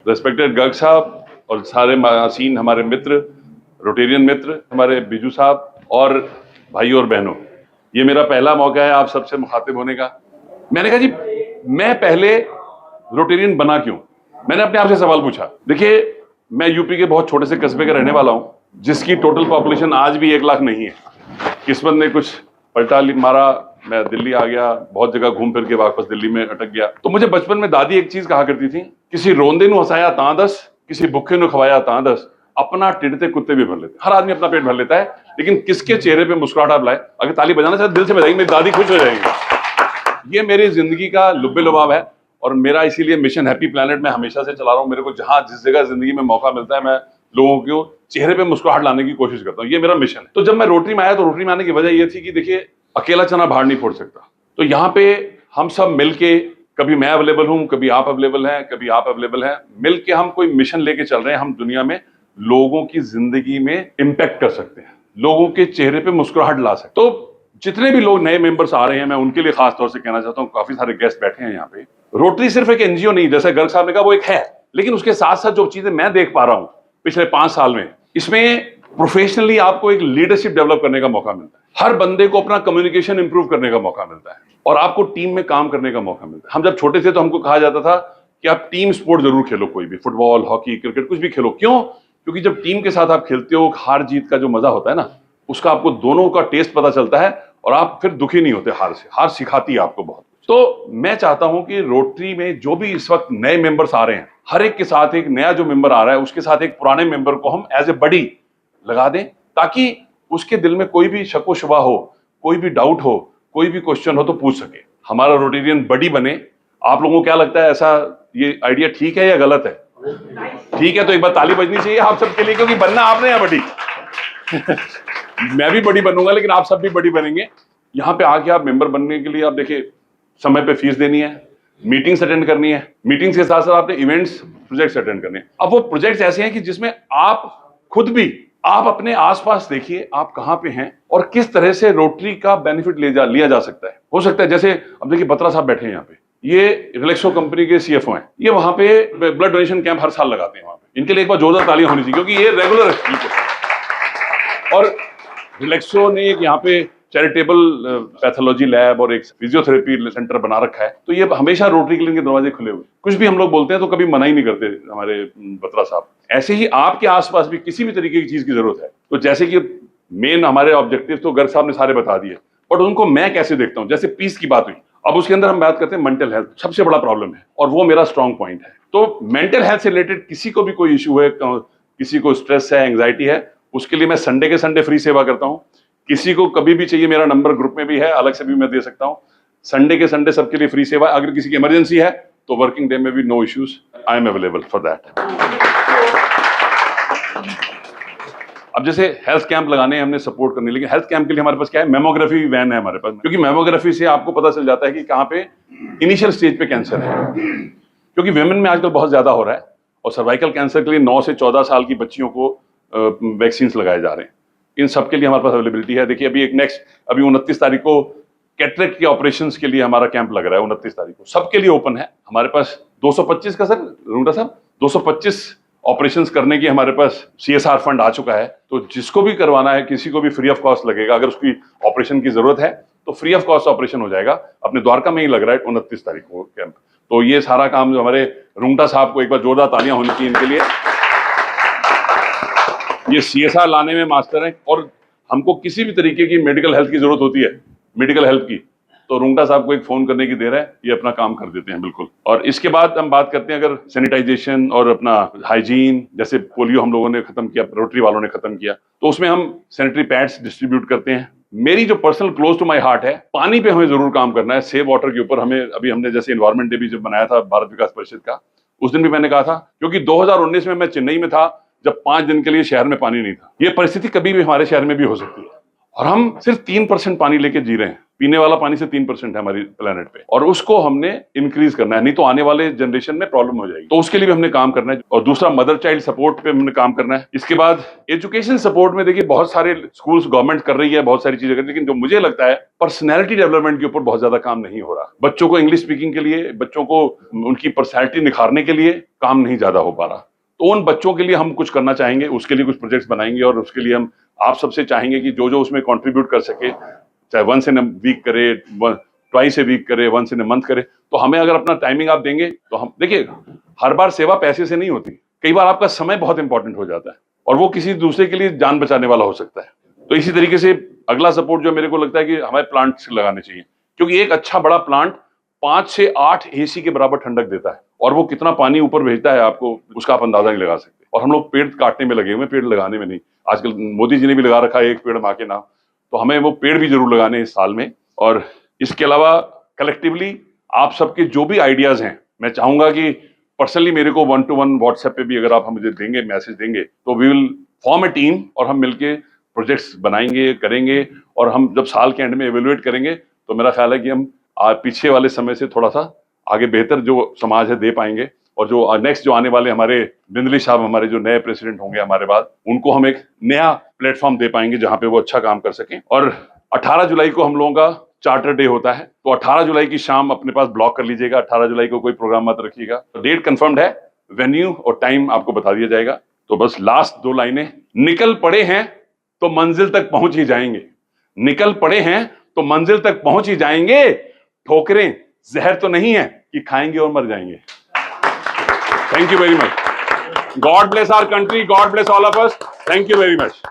Respected Garg साहब और सारे मासीन हमारे मित्र, रोटेरियन मित्र, हमारे बिजू साहब और भाइयों और बहनों, ये मेरा पहला मौका है आप सबसे मुखातिब होने का। मैंने कहा जी, मैं पहले रोटेरियन बना क्यों? मैंने अपने आप से सवाल पूछा। देखिए, मैं यूपी के बहुत छोटे से कस्बे का रहने वाला हूं, जिसकी टोटल पॉपुलेशन आज भी 1 लाख नहीं है। किस्मत ने कुछ पलटा मारा, मैं दिल्ली आ गया, बहुत जगह घूम फिर के वापस दिल्ली में अटक गया। तो मुझे बचपन में दादी एक चीज कहा करती थी, किसी रोंदे नु हसाया तां दस, किसी भुखे नु खवाया तां दस, अपना टिढ़ते कुत्ते भी भर लेते। हर आदमी अपना पेट भर लेता है, लेकिन किसके चेहरे पे मुस्कुराहट आप लाए। अगर ताली बजाना चाहे दिल से बजाएंगे, मेरी दादी खुश हो जाएंगी। ये मेरी जिंदगी का लुब्बे लुबाब है और मेरा इसीलिए मिशन हैप्पी प्लेनेट में हमेशा से चला रहा हूं। मेरे को जहां जिस जगह जिंदगी में मौका मिलता है, मैं लोगों को चेहरे पे मुस्कुराहट लाने की कोशिश करता हूं। ये मेरा मिशन है। तो जब मैं रोटरी में आया, तो रोटरी में आने की वजह ये थी कि देखिए, अकेला चना भाड़ नहीं फोड़ सकता। तो यहाँ पे हम सब मिलके, कभी मैं अवेलेबल हूं, कभी आप अवेलेबल हैं, कभी आप अवेलेबल हैं, मिलके हम कोई मिशन लेके चल रहे हैं। हम दुनिया में लोगों की जिंदगी में इंपैक्ट कर सकते हैं, लोगों के चेहरे पे मुस्कुराहट ला सकते हैं। तो जितने भी लोग नए मेंबर्स आ रहे हैं, मैं उनके लिए खास तौर से कहना चाहता हूँ, काफी सारे गेस्ट बैठे हैं यहाँ पे। रोटरी सिर्फ एक एनजीओ नहीं, जैसे गर्ग साहब ने कहा, वो एक है, लेकिन उसके साथ साथ जो चीजें मैं देख पा रहा हूँ पिछले 5 साल में, इसमें प्रोफेशनली आपको एक लीडरशिप डेवलप करने का मौका मिलता है। हर बंदे को अपना कम्युनिकेशन इंप्रूव करने का मौका मिलता है और आपको टीम में काम करने का मौका मिलता है। हम जब छोटे थे तो हमको कहा जाता था कि आप टीम स्पोर्ट जरूर खेलो, कोई भी, फुटबॉल, हॉकी, क्रिकेट, कुछ भी खेलो। क्यों? क्योंकि जब टीम के साथ आप खेलते हो, हार जीत का जो मजा होता है ना, उसका आपको दोनों का टेस्ट पता चलता है और आप फिर दुखी नहीं होते हार से। हार सिखाती है आपको बहुत। तो मैं चाहता हूं कि रोटरी में जो भी इस वक्त नए मेंबर्स आ रहे हैं, हर एक के साथ एक नया जो मेंबर आ रहा है, उसके साथ एक पुराने मेंबर को हम एज ए बडी लगा दें, ताकि उसके दिल में कोई भी शक व शुबा हो, कोई भी डाउट हो, कोई भी क्वेश्चन हो तो पूछ सके। हमारा रोटेरियन बडी बने। आप लोगों को क्या लगता है, ऐसा ये आइडिया ठीक है या गलत है? ठीक है तो एक बार ताली बजनी चाहिए आप सबके लिए, क्योंकि बनना आपने है बडी। मैं भी बड़ी बनूंगा, लेकिन आप सब भी बड़ी बनेंगे। यहाँ पे आके आप मेंबर बनने के लिए, आप देखिए, समय पे फीस देनी है, मीटिंग्स अटेंड करनी है, मीटिंग्स के साथ साथ आपने इवेंट्स, प्रोजेक्ट्स अटेंड करने हैं। अब वो प्रोजेक्ट्स ऐसे हैं कि जिसमें आप खुद भी, आप अपने आसपास देखिए आप कहां पे हैं और किस तरह से रोटरी का बेनिफिट लिया जा सकता है। हो सकता है, जैसे अब देखिए, बत्रा साहब बैठे हैं यहाँ पे, ये रिलैक्सो कंपनी के सीएफओ हैं। ये वहां पे ब्लड डोनेशन कैंप हर साल लगाते हैं वहां पे। इनके लिए एक बार जोरदार तालियां होनी चाहिए, क्योंकि ये रेगुलर है। और रिलैक्सो ने एक यहाँ पे चैरिटेबल पैथोलॉजी लैब और एक फिजियोथेरेपी सेंटर बना रखा है। तो ये हमेशा रोटरी क्लिनिक के दरवाजे खुले हुए। कुछ भी हम लोग बोलते हैं तो कभी मना ही नहीं करते हमारे बत्रा साहब। ऐसे ही आपके आसपास भी किसी भी तरीके की चीज की जरूरत है, तो जैसे कि मेन हमारे ऑब्जेक्टिव तो गर्ग साहब ने सारे बता दिए, बट उनको मैं कैसे देखता हूँ, जैसे पीस की बात हुई, अब उसके अंदर हम बात करते हैं मेंटल हेल्थ, सबसे बड़ा प्रॉब्लम है और वो मेरा स्ट्रॉन्ग पॉइंट है। तो मेंटल हेल्थ से रिलेटेड किसी को भी कोई इशू है, किसी को स्ट्रेस है, एंग्जाइटी है, उसके लिए मैं संडे के संडे फ्री सेवा करता हूँ। किसी को कभी भी चाहिए, मेरा नंबर ग्रुप में भी है, अलग से भी मैं दे सकता हूं। संडे के संडे सबके लिए फ्री सेवा। अगर किसी की इमरजेंसी है तो वर्किंग डे में भी no issues, I am available for that. अब जैसे हेल्थ कैंप लगाने हैं हमने सपोर्ट करने, लेकिन हेल्थ कैंप के लिए हमारे पास क्या है, मेमोग्राफी वैन है हमारे पास, क्योंकि मेमोग्राफी से आपको पता चल जाता है कि कहां पे इनिशियल स्टेज पे कैंसर है। क्योंकि विमेन में आजकल बहुत ज्यादा हो रहा है और सर्वाइकल कैंसर के लिए 9 से 14 साल की बच्चियों को वैक्सीन लगाए जा रहे हैं। इन सबके लिए हमारे पास अवेलेबिलिटी है। देखिए, अभी 29 तारीख को कैटरेक्ट के ऑपरेशंस के लिए हमारा कैंप लग रहा है। 29 तारीख को सबके लिए ओपन है। हमारे पास 225 का, सर रूंगटा साहब, 225 ऑपरेशंस करने की हमारे पास CSR फंड आ चुका है। तो जिसको भी करवाना है, किसी को भी फ्री ऑफ कॉस्ट लगेगा। अगर उसकी ऑपरेशन की जरूरत है तो फ्री ऑफ कॉस्ट ऑपरेशन हो जाएगा। अपने द्वारका में ही लग रहा है 29 तारीख को कैंप। तो ये सारा काम जो हमारे रूंगटा साहब को एक बार जोरदार तालियां होनी चाहिए इनके लिए। ये CSR लाने में मास्टर हैं और हमको किसी भी तरीके की मेडिकल हेल्थ की जरूरत होती है, मेडिकल हेल्प की, तो रुंगटा साहब को एक फोन करने की देर है, ये अपना काम कर देते हैं बिल्कुल। और इसके बाद हम बात करते हैं अगर सैनिटाइजेशन और अपना हाइजीन, जैसे पोलियो हम लोगों ने खत्म किया, रोटरी वालों ने खत्म किया, तो उसमें हम सैनिटरी पैड्स डिस्ट्रीब्यूट करते हैं। मेरी जो personal close to my heart है, पानी पे हमें जरूर काम करना है। सेव वाटर के ऊपर हमें, अभी हमने जैसे एनवायरमेंट डे भी जब बनाया था भारत विकास परिषद का, उस दिन भी मैंने कहा था, क्योंकि 2019 में मैं चेन्नई में था जब 5 दिन के लिए शहर में पानी नहीं था। ये परिस्थिति कभी भी हमारे शहर में भी हो सकती है और हम सिर्फ 3% पानी लेके जी रहे हैं। पीने वाला पानी से 3% है हमारी प्लेनेट पे, और उसको हमने इंक्रीज करना है, नहीं तो आने वाले जनरेशन में प्रॉब्लम हो जाएगी। तो उसके लिए भी हमने काम करना है। और दूसरा, मदर चाइल्ड सपोर्ट पे हमने काम करना है। इसके बाद एजुकेशन सपोर्ट में देखिए बहुत सारे स्कूल्स गवर्नमेंट कर रही है, बहुत सारी चीजें कर रही है, लेकिन जो मुझे लगता है पर्सनैलिटी डेवलपमेंट के ऊपर बहुत ज्यादा काम नहीं हो रहा। बच्चों को इंग्लिश स्पीकिंग के लिए, बच्चों को उनकी पर्सनैलिटी निखारने के लिए काम नहीं ज्यादा हो पा रहा। तो उन बच्चों के लिए हम कुछ करना चाहेंगे, उसके लिए कुछ प्रोजेक्ट्स बनाएंगे, और उसके लिए हम आप सबसे चाहेंगे कि जो जो उसमें कंट्रीब्यूट कर सके, चाहे वंस इन अ वीक करे, ट्वाइस ए वीक करे, वंस इन अ मंथ करे, तो हमें अगर अपना टाइमिंग आप देंगे तो हम, देखिए हर बार सेवा पैसे से नहीं होती, कई बार आपका समय बहुत इंपॉर्टेंट हो जाता है और वो किसी दूसरे के लिए जान बचाने वाला हो सकता है। तो इसी तरीके से अगला सपोर्ट जो मेरे को लगता है कि हमें प्लांट्स लगाने चाहिए, क्योंकि एक अच्छा बड़ा प्लांट 5 से 8 एसी के बराबर ठंडक देता है, और वो कितना पानी ऊपर भेजता है आपको, उसका आप अंदाजा नहीं लगा सकते। और हम लोग पेड़ काटने में लगे हुए, पेड़ लगाने में नहीं। आजकल मोदी जी ने भी लगा रखा है एक पेड़ माँ के नाम, तो हमें वो पेड़ भी जरूर लगाने हैं इस साल में। और इसके अलावा कलेक्टिवली आप सबके जो भी आइडियाज हैं, मैं चाहूंगा कि पर्सनली मेरे को 1-to-1 व्हाट्सएप पे भी अगर आप मुझे देंगे, मैसेज देंगे, तो we will form a team और हम मिलके प्रोजेक्ट्स बनाएंगे, करेंगे। और हम जब साल के एंड में एवेल्युएट करेंगे तो मेरा ख्याल है कि हम पीछे वाले समय से थोड़ा सा आगे बेहतर जो समाज है दे पाएंगे। और जो नेक्स्ट जो आने वाले हमारे बिंदली साहब, हमारे जो नए प्रेसिडेंट होंगे हमारे बाद, उनको हम एक नया प्लेटफॉर्म दे पाएंगे जहां पे वो अच्छा काम कर सकें। और 18 जुलाई को हम लोगों का चार्टर डे होता है, तो 18 जुलाई की शाम अपने पास ब्लॉक कर लीजिएगा। 18 जुलाई को कोई प्रोग्राम मत रखिएगा। तो डेट कंफर्म्ड है, वेन्यू और टाइम आपको बता दिया जाएगा। तो बस लास्ट 2 लाइनें, निकल पड़े हैं तो मंजिल तक पहुंच ही जाएंगे, निकल पड़े हैं तो मंजिल तक पहुंच ही जाएंगे। ठोकरें जहर तो नहीं है कि खाएंगे और मर जाएंगे। Thank you very much. God bless our country, God bless all of us. Thank you very much.